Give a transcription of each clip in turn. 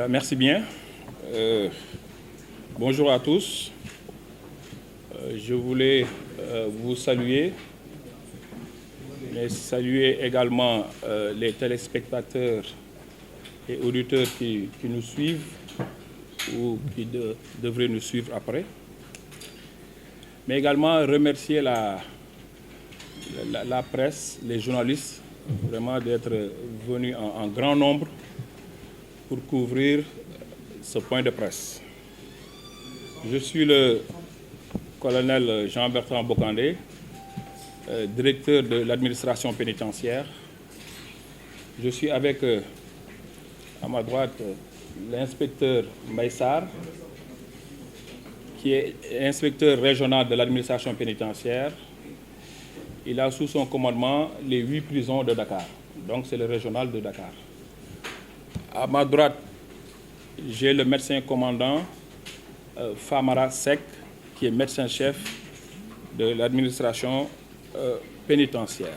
Merci bien. Bonjour à tous. Je voulais vous saluer, mais saluer également les téléspectateurs et auditeurs qui nous suivent ou qui devraient nous suivre après. Mais également remercier la presse, les journalistes, vraiment d'être venus en grand nombre pour couvrir ce point de presse. Je suis le colonel Jean-Bertrand Bokandé, directeur de l'administration pénitentiaire. Je suis avec, à ma droite, l'inspecteur Mbaye Sarr, qui est inspecteur régional de l'administration pénitentiaire. Il a sous son commandement les 8 prisons de Dakar. Donc c'est le régional de Dakar. À ma droite, j'ai le médecin commandant Famara Seck, qui est médecin-chef de l'administration pénitentiaire.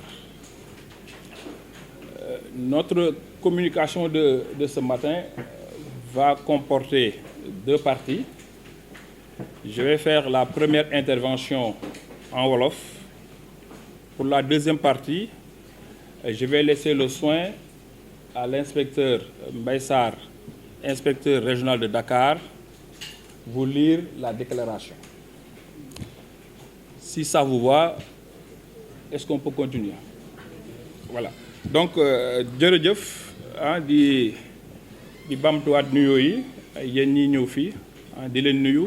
Notre communication de ce matin va comporter 2 parties. Je vais faire la première intervention en wolof. Pour la deuxième partie, je vais laisser le soin à l'inspecteur Mbaye Sarr, inspecteur régional de Dakar, vous lire la déclaration. Si ça vous va, est-ce qu'on peut continuer? Voilà. Donc jërëjëf di bamtuwaat nuyoo yi yéen ñi ñëw fii di leen nuyu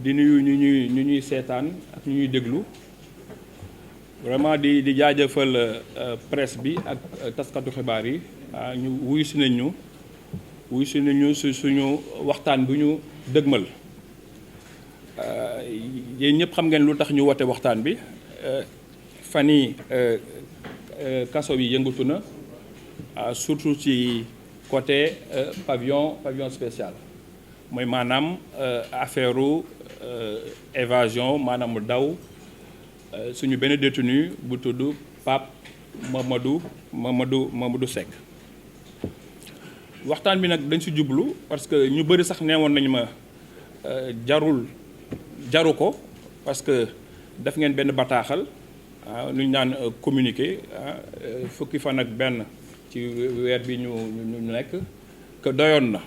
di nuyu ñu ñuy seetaan ak ñu ñuy déglu. Vraiment di jaajëfal presse bi ak taskatu xibaar yi ñu wuyu si nañu suñu waxtaan bu ñu dëgmal. Yéen ñëpp xam ngeen lu tax ñu woote waxtaan bi fan yi kaso yi yëngatu na surtout ci côté pavillon spécial mooy maanaam affaire évasion maanaam daw suñu benn détenu bu tudd Pape Mamadou Seck. Waxtaan bi nag dañ si jublu parce que ñu bëri sax neewoon nañu ma jaru ko parce que def ngeen benn bataaxal lu ñu naan communiqué fukki fan ak benn ci weer bi ñu nekk que doyoon na.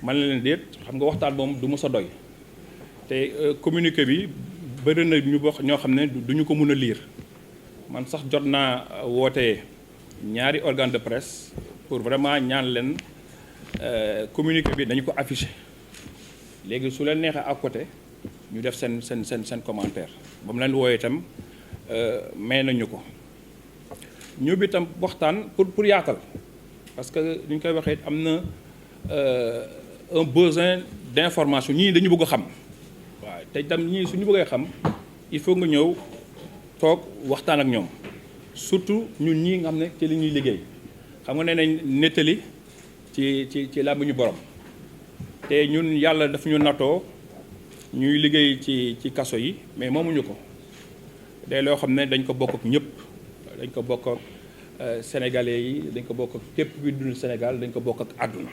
Man la leen déet xam nga waxtaan moom du mës a doy te communiqué bi bëri na ñu bokk ñoo xam ne duñu ko mën a lire man sax jot naa woote ñaari organe de presse pour vraiment ñaan leen communiqué bi dañu ko affiché léegi su leen neexee à côté ñu def seen commentaire ba mu leen wooyee itam may nañu ko ñu bi itam waxtaan pour yaatal parce que ni ñu koy waxee am na un besoin d'information ñii dañu bëgg a xam. waaw te itam ñii suñu bëggee xam il faut nga ñëw toog waxtaan ak ñoom surtout ñun ñii nga xam ne ci li ñuy liggéey xam nga nee nañ nettali ci làmmiñu borom te ñun yàlla daf ñu natoo ñuy liggéey ci kaso yi mais moomuñu ko day loo xam ne dañ ko bokk ak ñëpp dañ ko bokk ak sénégalais yi dañ ko bokk ak képp kuy dund Sénégal dañ ko bokk ak àdduna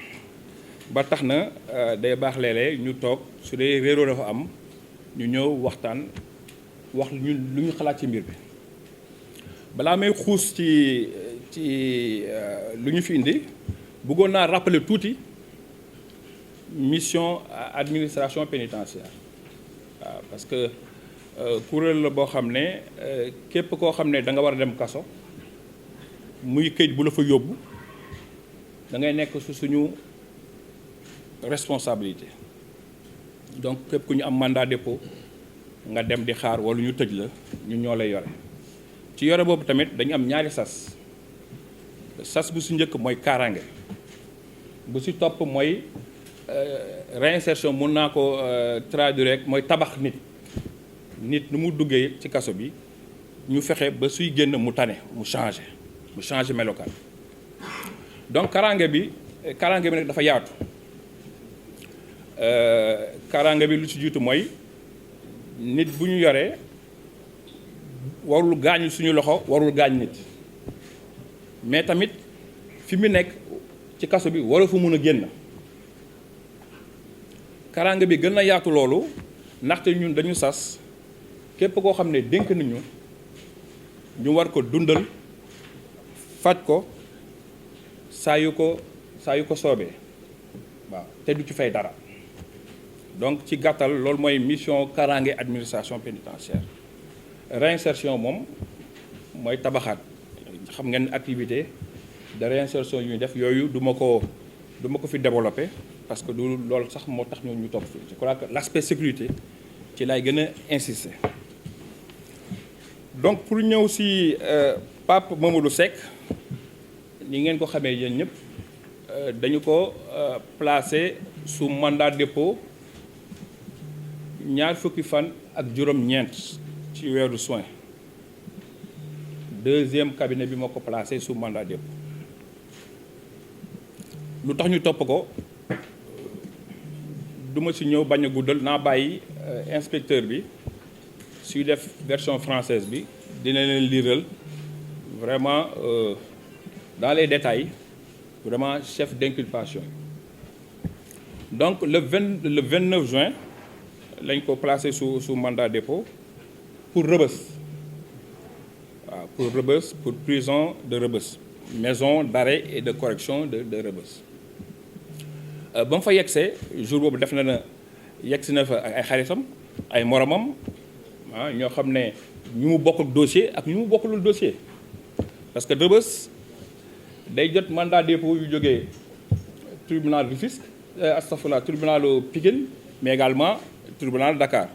ba tax na day baax léeg-léeg ñu toog su dee réeroo dafa am ñu ñëw waxtaan wax lu ñu xalaat ci mbir bi balaa may xuus ci lu ñu fi indi bëggoon naa rappeler tuuti mission administration pénitentiaire waaw parce que kuréel la boo xam ne képp koo xam ne da nga war a dem kaso muy këyit bu la fa yóbbu da ngay nekk su suñu responsabilité donc képp ku ñu am mandat dépôt nga dem di xaar wala ñu tëj la ñu ñoo lay yore ci yore boobu tamit dañu am ñaari sas bu si njëkk mooy kaaraange bu si topp mooy réinsertion mun naa ko traduire rek mooy tabax nit nu mu duggee ci kaso bi ñu fexe ba suy génn mu tane mu changé melokaan donc kaaraange bi nag dafa yaatu kaaraange bi lu ci jiitu mooy nit bu ñu yoree warul gaañu suñu loxo warul gaañ nit mais tamit fi mu nekk ci kaso bi war a fu mun a génn. karange bi gën a yaatu loolu ndaxte ñun dañu sas képp koo xam ne dénk nañu ñu war ko dundal faj ko saa yu ko soobee waaw te du ci fay dara. donc ci gàttal loolu mooy mission karange administration pénitentiaire. réinsertion moom mooy tabaxaat xam ngeen activité de réinsertion yu ñu def yooyu du ma ko fi développer parce que du loolu sax moo tax ñu topp fi. je crois que l'aspect sécurité ci lay gën a insister. donc pour ñëw si Pape Mamadou Seck ni ngeen ko xamee yéen ñëpp dañu ko placé sous mandat de dépôt ñaar fukki fan ak juróom-ñeent ci weeru juin. deuxième cabinet bi moo ko placé sous mandat de dépôt. lu tax ñu topp ko du ma si ñëw bañ a guddal naa bàyyi inspecteur bi suy def version française bi dina leen liiral vraiment dans les détails vraiment chef d'inculpation. donc le 29 juin lañ ko placé sous mandat de dépôt pour Rebeuss. waaw pour Rebeuss, pour prison de Rebeuss, maison d'arrêt et de correction de Rebeuss. ba mu fa yegsee jour boobu def na yegsi na fa ay xaritam ay moromam ñoo xam ne ñu mu bokkul dossier ak ñu mu bokkulul dossier parce que Rebeuss day jot mandat de dépôt yu jógee tribunal Rufisque astafurlah tribunalu Pikine mais également tribunal Dakar.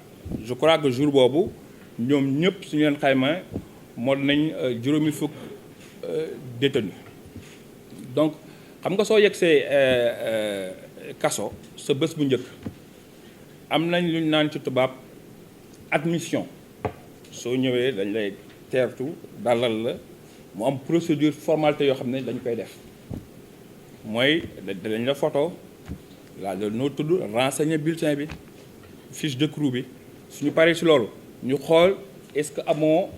je crois que jour boobu ñoom ñëpp suñu leen xayma moo nañ juróomi fukk détenu. donc xam nga soo yegsee kaso sa bés bu njëkk am nañ lu ñu naan ci tubaab admission. soo ñëwee dañ lay teertu dalal la mu am procédure formalité yoo xam ne dañ koy def mooy dañ la photo laaj la noo tudd renseigner bulletin bi fiche de crue bi suñu paree ci loolu ñu xool est-ce que amoo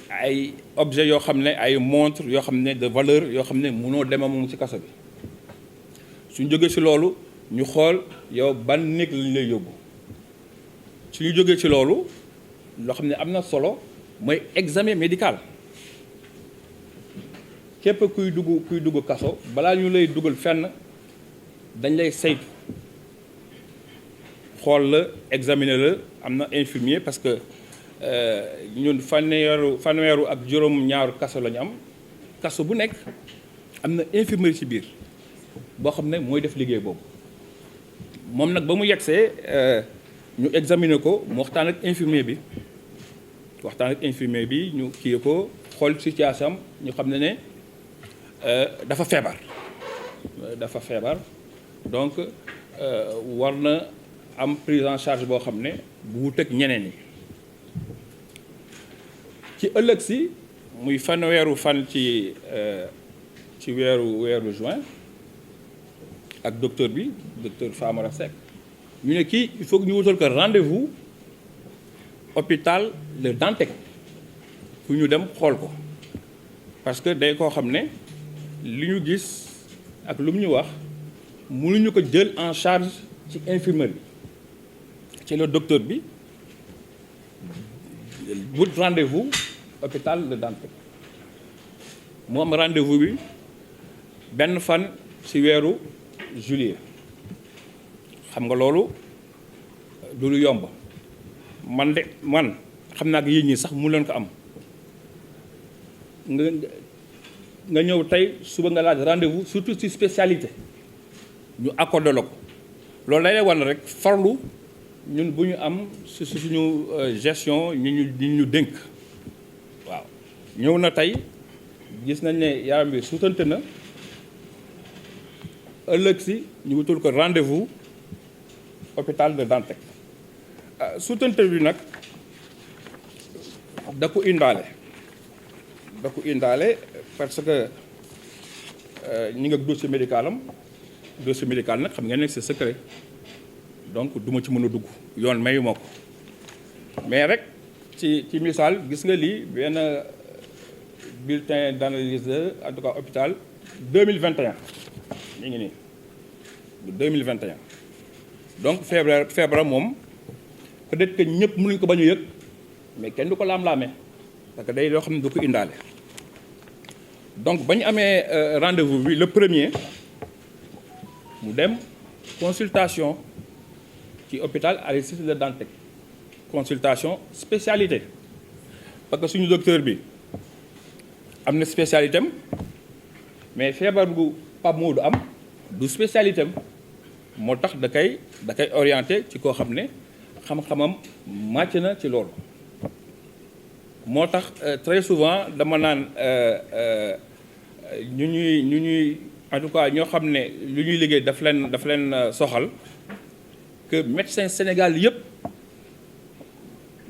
ay objet yoo xam ne ay montre yoo xam ne de valeur yoo xam ne mënoo dema moom ci kaso bi suñu jógee ci loolu ñu xool yow ban néeg lañ lay yóbbu suñu jógee ci loolu loo xam ne am na solo mooy examen médical. képp kuy dugg kaso balaa ñu lay dugal fenn dañ lay saytu xool la examiner la am na infirmier parce que ñun fanweeru ak juróom-ñaaru kaso la ñu am. kaso bu nekk am na infirmerie ci biir boo xam ne mooy def liggéey boobu moom nag ba mu yegsee ñu examiner ko mu waxtaan ak infirmier bi ñu kii ko xool situation am ñu xam ne dafa feebar donc war na am prise en charge boo xam ne bu wut ak ñeneen ñi. ci ëllëg si muy fanweeru fan ci weeru juin ak docteur Famara Seck ñu ne kii il faut que ñu wutal ko rendez-vous hôpital Le Dantec fu ñu dem xool ko parce que day koo xam ne li ñu gis ak lu mu ñu wax mënuñu ko jël en charge ci infirmerie ci le docteur bi wut rendez-vous hôpital Le Dantec mu am rendez-vous bi benn fan ci weeru juillet. xam nga loolu du lu yomb man xam naa ko yéen ñi sax mu leen ko am nga ñëw tey suba nga laaj rendez-vous surtout ci spécialité ñu accordé la ko loolu lay wan rek farlu ñun bu ñu am ci suñu gestion ñu dénk waaw. ñëw na tey gis nañ ne yaram bi sutante na ëllëg si ñu wutul ko rendez-vous hôpital de Dantec sutante bi nag da ko indaale parce que ñi nga dossier médical am nag xam ngeen ne c'est secret donc duma ci mën a dugg yoon mayu ma ko mais rek ci misaal gis nga lii benn bulletin d'analyse en tout cas hôpital 2021 mi ngi nii bu 2021 donc feebar moom peut-être que ñëpp mënuñ ko bañ a yëg mais kenn du ko laam-laamee parce que day loo xam ne du ko indaale. donc ba ñu amee rendez-vous bi le premier mu dem consultation ci hôpital Aristide Le Dantec consultation spécialité parce que suñu docteur bi am na spécialité am mais feebar bu Pape Modou am du spécialité am moo tax da koy orienté ci koo xam ne xam-xamam màcc na ci loolu. moo tax très souvent dama naan ñu ñuy en tout cas ñoo xam ne lu ñuy liggéey daf leen soxal que médecin Sénégal yëpp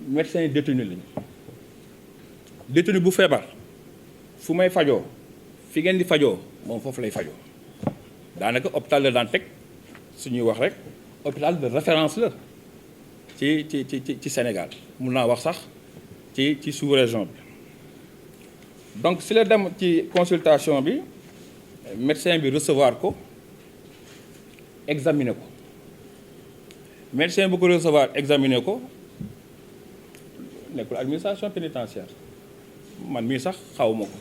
médecin détenu lañu. détenu bu feebar fu may fajoo fi ngeen di fajoo moom foofu lay fajoo daanaka hôpital Le Dantec su ñuy wax rek hôpital de référence la ci Sénégal mun naa wax sax ci sous-région bi. donc si la dem ci consultation bi médecin bi recevoir ko examiner ko médecin bu ko recevoir examiner ko nekkul administration pénitentiaire man mii sax xaw ma ko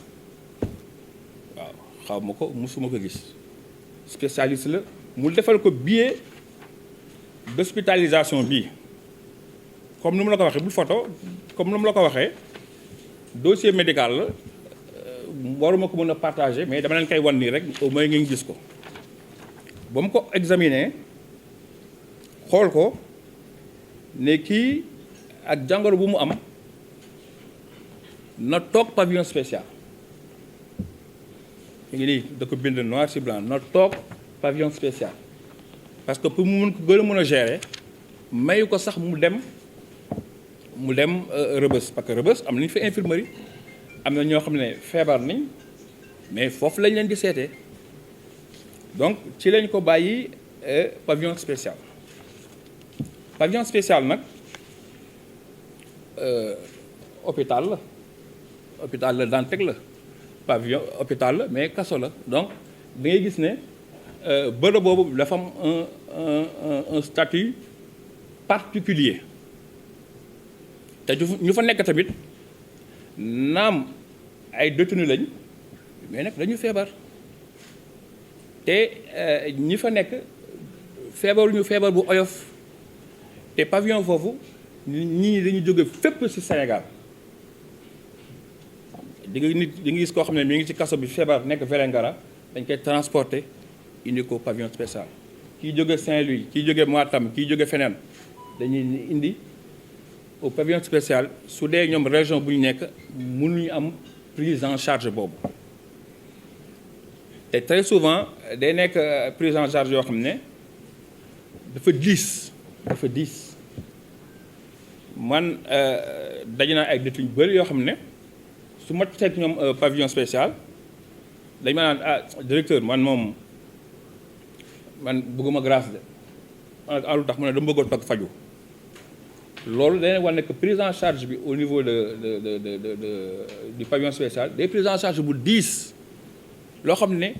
waaw xaw ma ko musuma ko gis spécialiste la mu defal ko billet d'hospitalisation bii comme ni mu la ko waxee bul photo comme ni mu la ko waxee dossier médical la waruma ko mën a partager mais dama leen koy wan nii rek au moins ngeen gis ko ba mu ko examiner xool ko ne kii ak jàngoro bu mu am na toog pavillon spécial mi ngi nii da ko bind noir sur blanc na toog pavillon spécial parce que pour mu mun ko gën a mën a gérer mayu ko sax mu dem Rebeuss parce que Rebeuss am nañu fa infirmerie am na ñoo xam ne feebar nañ mais foofu lañ leen di seetee donc ci lañ ko bàyyi pavillon spécial nag hôpital Le Dantec la pavillon hôpital la mais kaso la donc da ngay gis ne bërëb boobu dafa am un statut particulier te ñu fa nekk tamit naam ay détenu lañ mais nag dañu feebar te ñi fa nekk feebaruñu feebar bu oyof te pavillon foofu ñii dañu jóge fépp ci Sénégal di nga gis koo xam ne mi ngi ci kaso bi feebar nekk Vélingara dañ koy transporter indi ko pavillon spécial kii jóge Saint-Louis kii jóge Matam kii jóge feneen dañuy indi au pavillon spécial su dee ñoom région bu ñu nekk mënuñu am prise en charge boobu te très souvent day nekk prise en charge yoo xam ne dafa diis man daje naa ay détenus yu bëri yoo xam ne su ma teg ñoom pavillon spécial dañ ma naan directeur man bëgguma grâce de lu tax mu ne dama bëgg a toog faju loolu dañuy wane que prise en charge bi au niveau du pavillon spécial des prise en charge bu diis loo xam ne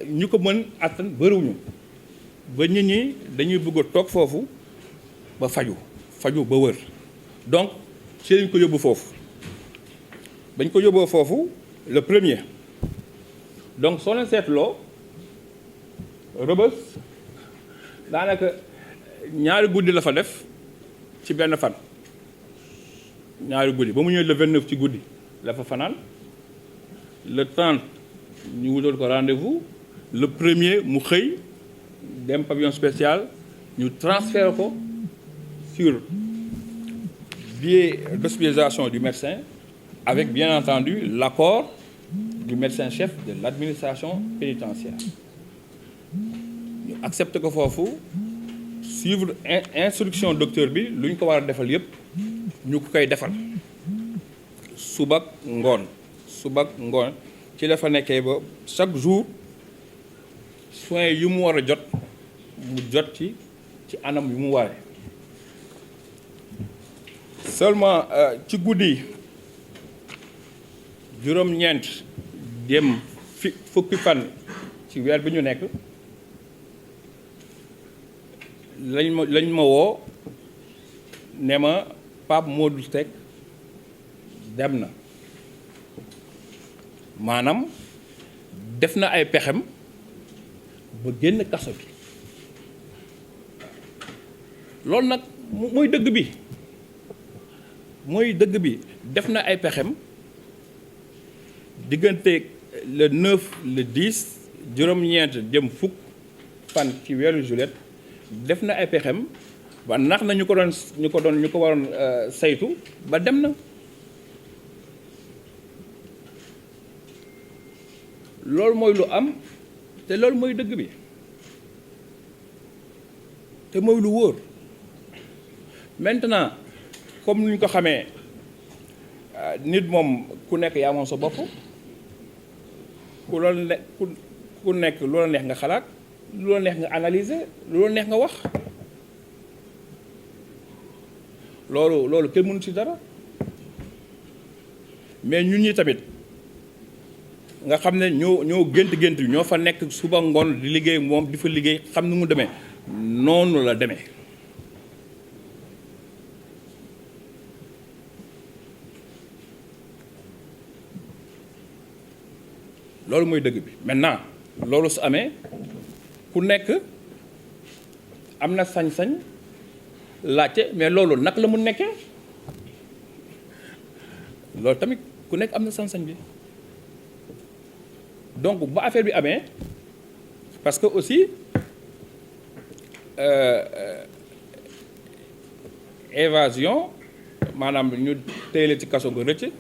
ñu ko mën attan bëriwuñu ba nit ñi dañuy bëgg a toog foofu ba faju ba wër donc ci lañ ko yóbbu foofu bañ ko yóbboo foofu le premier donc soo leen seetloo Rebeuss daanaka ñaari guddi la fa def ci benn fan ñaari guddi ba mu ñëwee le 29 ci guddi la fa fanaan le 30 ñu wutal ko rendez-vous le premier mu xëy dem pavillon spécial ñu transféré ko sur billet d'hospitalisation du médecin avec bien entendu l'accord du médecin-chef de l'administration pénitentiaire ñu accepté ko foofu suivre instruction docteur bi lu ñu ko war a defal yépp ñu ko koy defal subak ngoon ci la fa nekkee ba chaque jour soins yu mu war a jot mu jot ci anam yu mu waree seulement ci guddi juróom-ñeent dem fukki fan ci weer bi ñu nekk lañ ma woo ne ma Pape Modou Seck dem na, maanaam def na ay pexem ba génn kaso bi. loolu nag mooy dëgg bi, def na ay pexem diggante le 9 le 10 juróom-ñeent jëm fukk fan ci weeru juillet def na ay pexem ba nax na ñu ko waroon saytu ba dem na. loolu mooy lu am te loolu mooy dëgg bi te mooy lu wóor. Maintenant comme ni ñu ko xamee nit moom ku nekk yaa moom sa bopp, ku nekk lu la neex nga xalaat, lu la neex nga analyser, lu la neex nga wax. loolu kenn mënu ci dara. mais ñun ñi tamit nga xam ne ñoo gént ñoo fa nekk suba ngoon di liggéey moom di fa liggéey xam ni mu demee noonu la demee. loolu mooy dëgg bi. maintenant loolu su amee ku nekk am na sañ-sañ laajte, mais loolu nag la mu nekkee loolu tamit ku nekk am na sañ-sañ bi. donc ba affaire bi amee parce que aussi évasion maanaam ñu téye ci kaso nga rëcc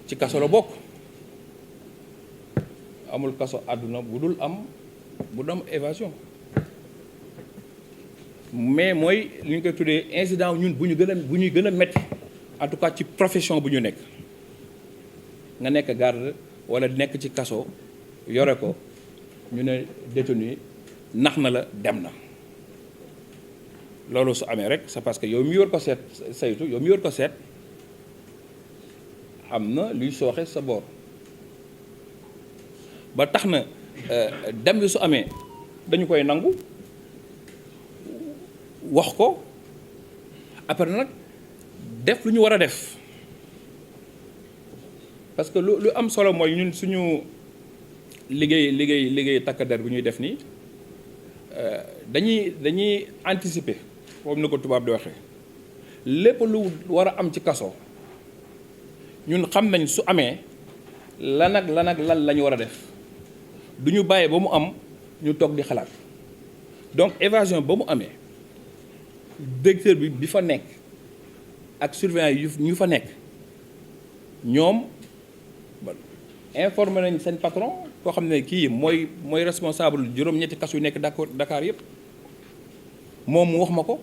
ci kaso la bokk. amul kaso àdduna bu dul am évasion, mais mooy li ñu koy tuddee incident ñun bu ñuy gën a metti en tout cas ci profession bu ñu nekk. nga nekk garde wala nekk ci kaso yore ko ñu ne détenu nax na la dem na. loolu su amee rek c'est parce que yow mi yor ko seet saytu, yow mi yor ko seet am na luy sooxe sa boor. ba tax na dem bi su amee dañu koy nangu wax ko après nag def lu ñu war a def parce que lu am solo mooy ñun suñu liggéey takk der bu ñuy def nii dañuy anticiper comme ni ko tubaab di waxee lépp lu war a am ci kaso ñun xam nañ su amee lan la ñu war a def. du ñu bàyyee ba mu am ñu toog di xalaat donc évasion ba mu amee directeur bi fa nekk ak surveillant yi ñu fa nekk ñoom informé nañ seen patron koo xam ne kii mooy responsable juróom-ñetti kaso yu nekk Dakar yëpp moom mu wax ma ko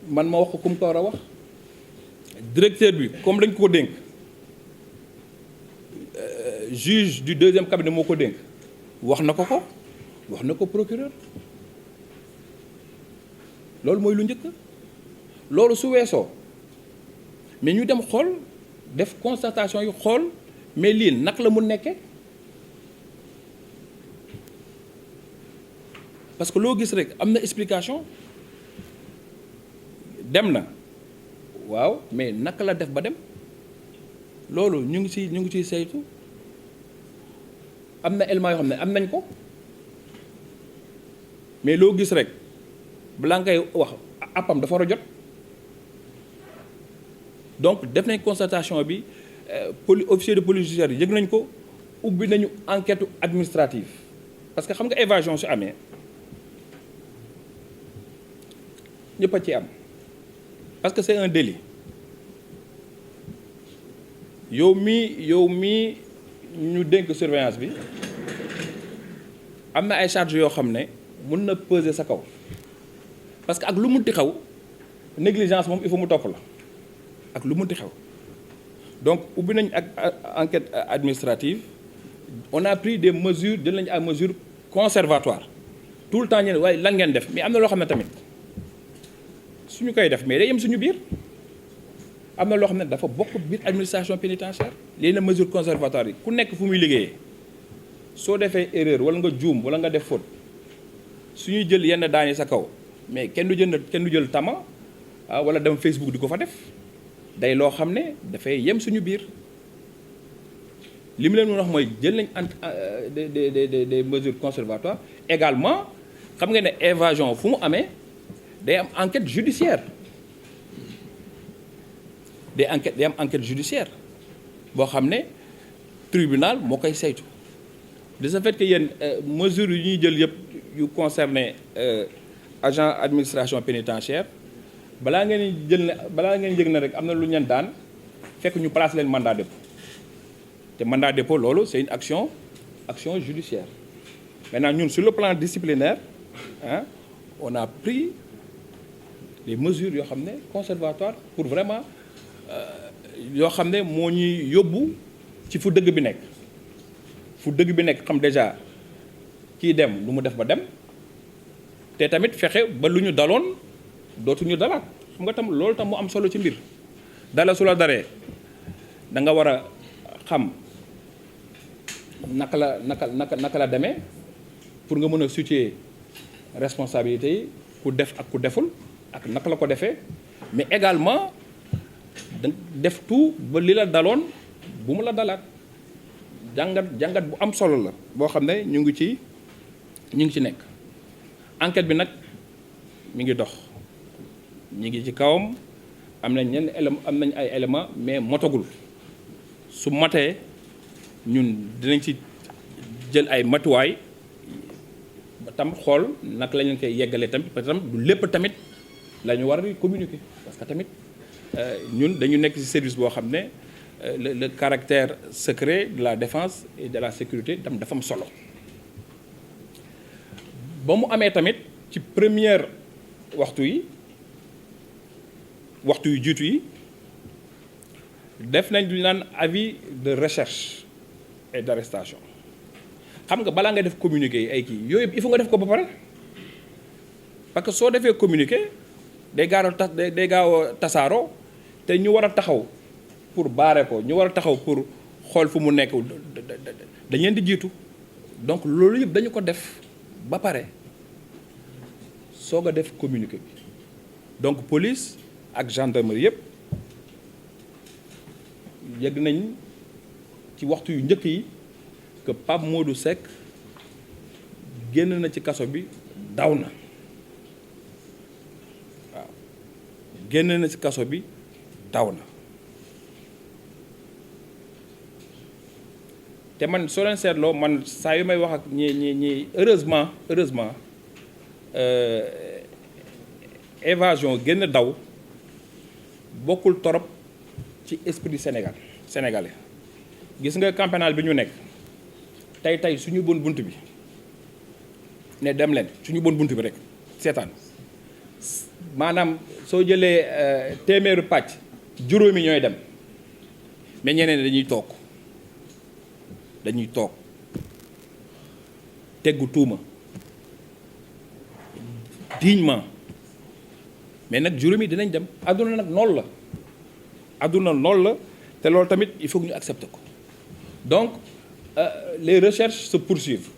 man ma wax ko ku mu ko war a wax directeur bi comme dañ ko dénk juge du deuxième cabinet moo ko dénk wax na ko procureur. loolu mooy lu njëkk. loolu su weesoo mais ñu dem xool def constatation yu xool mais lii nag la mu nekkee parce que loo gis rek am na explication. dem na waaw mais naka la def ba dem loolu ñu ngi ciy saytu. am na élément yoo xam ne am nañ ko mais loo gis rek balaa ngay wax appam dafa war a jot donc def nañ constatation bi officier de police judiciaire yëg nañ ko ubbi nañu enquête administrative parce que xam nga évasion su amee ñëpp a ci am parce que c'est un délit yow mii ñu dénk surveillance bi am na ay charges yoo xam ne mën na peser sa kaw parce que ak lu munti xaw négligence moom il faut mu topp la ak lu munti xew donc ubbi nañ ak enquête administrative on a pris des mesures jël nañ ay mesures conservatoires tout le temps ñu ne waaye lan ngeen def mais am na loo xam ne tamit suñu koy def mais day yem suñu biir am na loo xam ne dafa bokk biir administration pénitentiaire léegi na mesures conservatoires yi ku nekk fu muy liggéeyee soo defee erreur wala nga juum wala nga def faute suñuy jël yenn daan yi sa kaw mais kenn du jël tama wala dem Facebook di ko fa def day loo xam ne dafay yem suñu biir li mu leen mën wax mooy jël nañ des mesures conservatoires également xam nga ne évasion fu mu amee day am enquête judiciaire day am enquête judiciaire boo xam ne tribunal moo koy saytu de ce fait que yéen mesures yu ñuy jël yëpp yu concerné agent administration pénitentiaire balaa ngeen jëg na rek am na lu ñeen daan fekk ñu place leen mandat dépôt te mandat dépôt loolu c'est une action judiciaire. Maintenant ñun sur le plan disciplinaire on a pris des mesures yoo xam ne conservatoires pour vraiment yoo xam ne moo ñuy yóbbu ci fu dëgg bi nekk xam déjà kii dem lu mu def ba dem te tamit fexe ba lu ñu daloon dootuñu dalaat xam nga tam loolu tam mu am solo ci mbir dala su la daree da nga war a xam naka la demee pour nga mën a situer responsabilité yi ku def ak ku deful ak naka la ko defee mais également da def tout ba li la daloon bu mu la dalaat jàngat bu am solo la boo xam ne ñu ngi ci nekk enquête bi nag mi ngi dox ñu ngi ci kawam am nañ ay éléments mais motagul su matee ñun dinañ ci jël ay matuwaay ba tam xool naka la ñu koy yeggalee tamit parce que du lépp tamit la ñu war a communiquer parce que tamit ñun dañu nekk ci service boo xam ne le caractère secret de la défense et de la sécurité tam dafa am solo ba mu amee tamit ci première waxtu yu jiitu yi def nañ lu ñu naan avis de recherche et d'arrestation xam nga balaa nga def communiqué ay kii yooyu il faut nga def ko ba pare parce que soo defee communiqué day gaaw a tasaaroo te ñu war a taxaw pour baare ko ñu war a taxaw pour xool fu mu nekk dañ leen di jiitu donc loolu yëpp dañu ko def ba pare soog a def communiqué bi donc police ak gendarmerie yëpp yëg nañ ci waxtu yu njëkk yi que Pape Modou Seck génn na ci kaso bi daw na waaw génn na ci kaso bi daw na te man soo leen seetloo man saa yu may wax ak ñi heureusement évasion génn daw bokkul torop ci esprit sénégalais gis nga camp pénal bi ñu nekk tey suñu bon bunt bi ne dem leen suñu bon bunt bi rek seetaan maanaam soo jëlee téeméeru pàcc juróomi ñooy dem mais ñeneen dañuy toog teggu tuuma dignement mais nag juróomi dinañ dem àdduna nag noonu la te loolu tamit il faut que ñu accepter ko donc les recherches se poursuivent